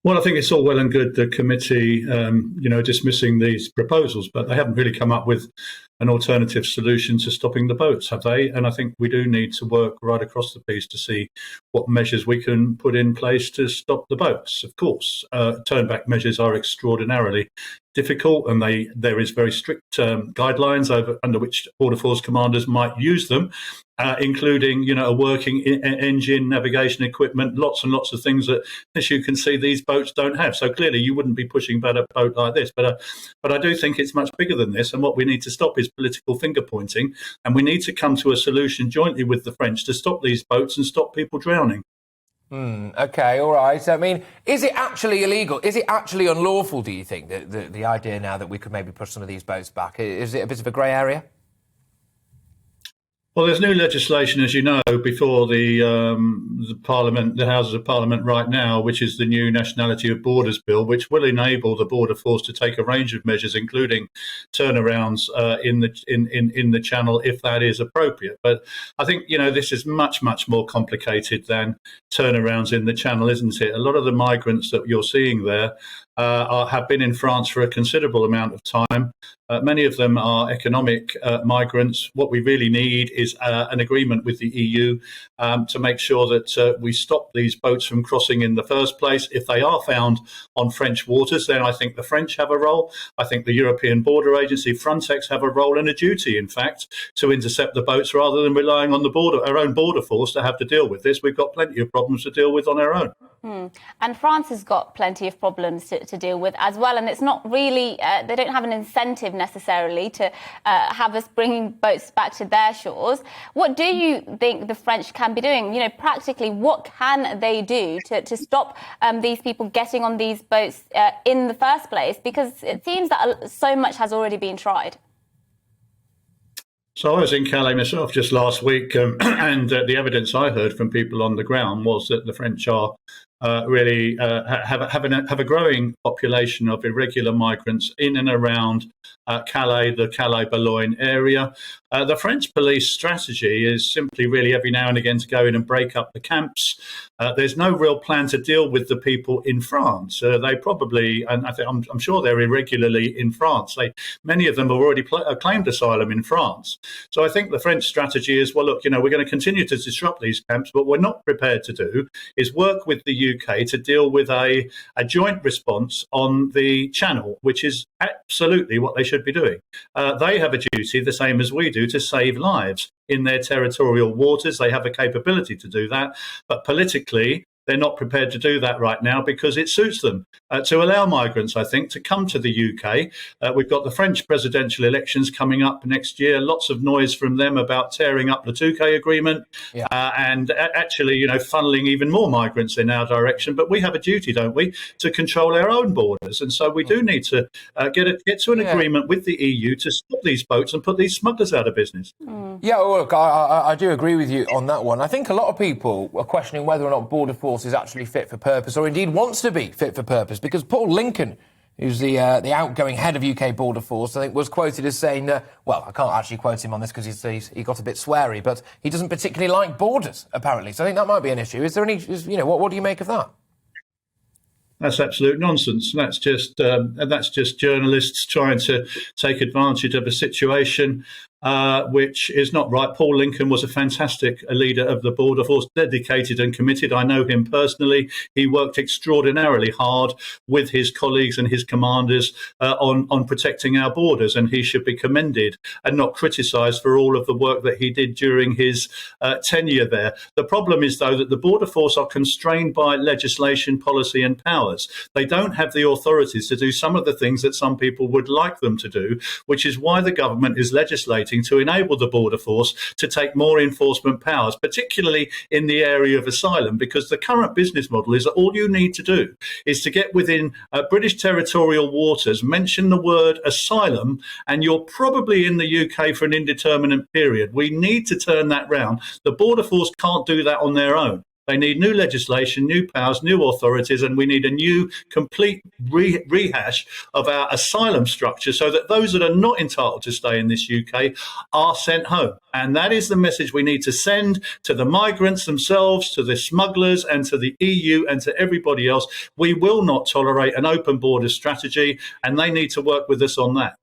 Well, I think it's all well and good, the committee, dismissing these proposals, but they haven't really come up with an alternative solution to stopping the boats, have they? And I think we do need to work right across the piece to see what measures we can put in place to stop the boats. Of course, turnback measures are extraordinarily difficult, and there is very strict guidelines under which Border Force commanders might use them, including a working engine, navigation equipment, lots and lots of things that, as you can see, these boats don't have. So clearly, you wouldn't be pushing about a boat like this. But I do think it's much bigger than this, and what we need to stop is political finger pointing, and we need to come to a solution jointly with the French to stop these boats and stop people drowning. OK, all right. I mean, is it actually illegal? Is it actually unlawful, do you think, the idea now that we could maybe push some of these boats back? Is it a bit of a grey area? Well, there's new legislation, as you know, before the Parliament, the Houses of Parliament right now, which is the new Nationality of Borders Bill, which will enable the Border Force to take a range of measures, including turnarounds in the Channel, if that is appropriate. But I think this is much more complicated than turnarounds in the Channel, isn't it? A lot of the migrants that you're seeing there have been in France for a considerable amount of time. Many of them are economic migrants. What we really need is an agreement with the EU to make sure that we stop these boats from crossing in the first place. If they are found on French waters, then I think the French have a role. I think the European Border Agency, Frontex, have a role and a duty, in fact, to intercept the boats rather than relying on our own border force to have to deal with this. We've got plenty of problems to deal with on our own. And France has got plenty of problems to deal with as well. And it's not really, they don't have an incentive necessarily to have us bringing boats back to their shores. What do you think the French can be doing? Practically, what can they do to stop these people getting on these boats in the first place? Because it seems that so much has already been tried. So I was in Calais myself just last week, and the evidence I heard from people on the ground was that the French are really have a growing population of irregular migrants in and around Calais, the Calais-Boulogne area. The French police strategy is simply really every now and again to go in and break up the camps. There's no real plan to deal with the people in France. They probably, and I'm sure they're irregularly in France. Many of them have already claimed asylum in France. So I think the French strategy is, well, look, we're going to continue to disrupt these camps, but what we're not prepared to do is work with the UK to deal with a joint response on the Channel, which is absolutely what they should be doing. They have a duty, the same as we do, to save lives in their territorial waters. They have a capability to do that, but politically, they're not prepared to do that right now because it suits them to allow migrants, I think, to come to the UK. We've got the French presidential elections coming up next year. Lots of noise from them about tearing up the Touquet agreement and actually, funneling even more migrants in our direction. But we have a duty, don't we, to control our own borders. And so we do need to get to an agreement with the EU to stop these boats and put these smugglers out of business. Yeah, well, look, I do agree with you on that one. I think a lot of people are questioning whether or not Border Force is actually fit for purpose, or indeed wants to be fit for purpose, because Paul Lincoln, who's the outgoing head of UK Border Force, I think was quoted as saying, well, I can't actually quote him on this because he got a bit sweary, but he doesn't particularly like borders, apparently. So I think that might be an issue. Is there any, what do you make of that? That's absolute nonsense. That's just journalists trying to take advantage of a situation which is not right. Paul Lincoln was a fantastic leader of the Border Force, dedicated and committed. I know him personally. He worked extraordinarily hard with his colleagues and his commanders on protecting our borders, and he should be commended and not criticised for all of the work that he did during his tenure there. The problem is, though, that the Border Force are constrained by legislation, policy and powers. They don't have the authorities to do some of the things that some people would like them to do, which is why the government is legislating to enable the Border Force to take more enforcement powers, particularly in the area of asylum, because the current business model is that all you need to do is to get within British territorial waters, mention the word asylum, and you're probably in the UK for an indeterminate period. We need to turn that round. The Border Force can't do that on their own. They need new legislation, new powers, new authorities, and we need a new complete rehash of our asylum structure so that those that are not entitled to stay in this UK are sent home. And that is the message we need to send to the migrants themselves, to the smugglers, and to the EU and to everybody else. We will not tolerate an open border strategy, and they need to work with us on that.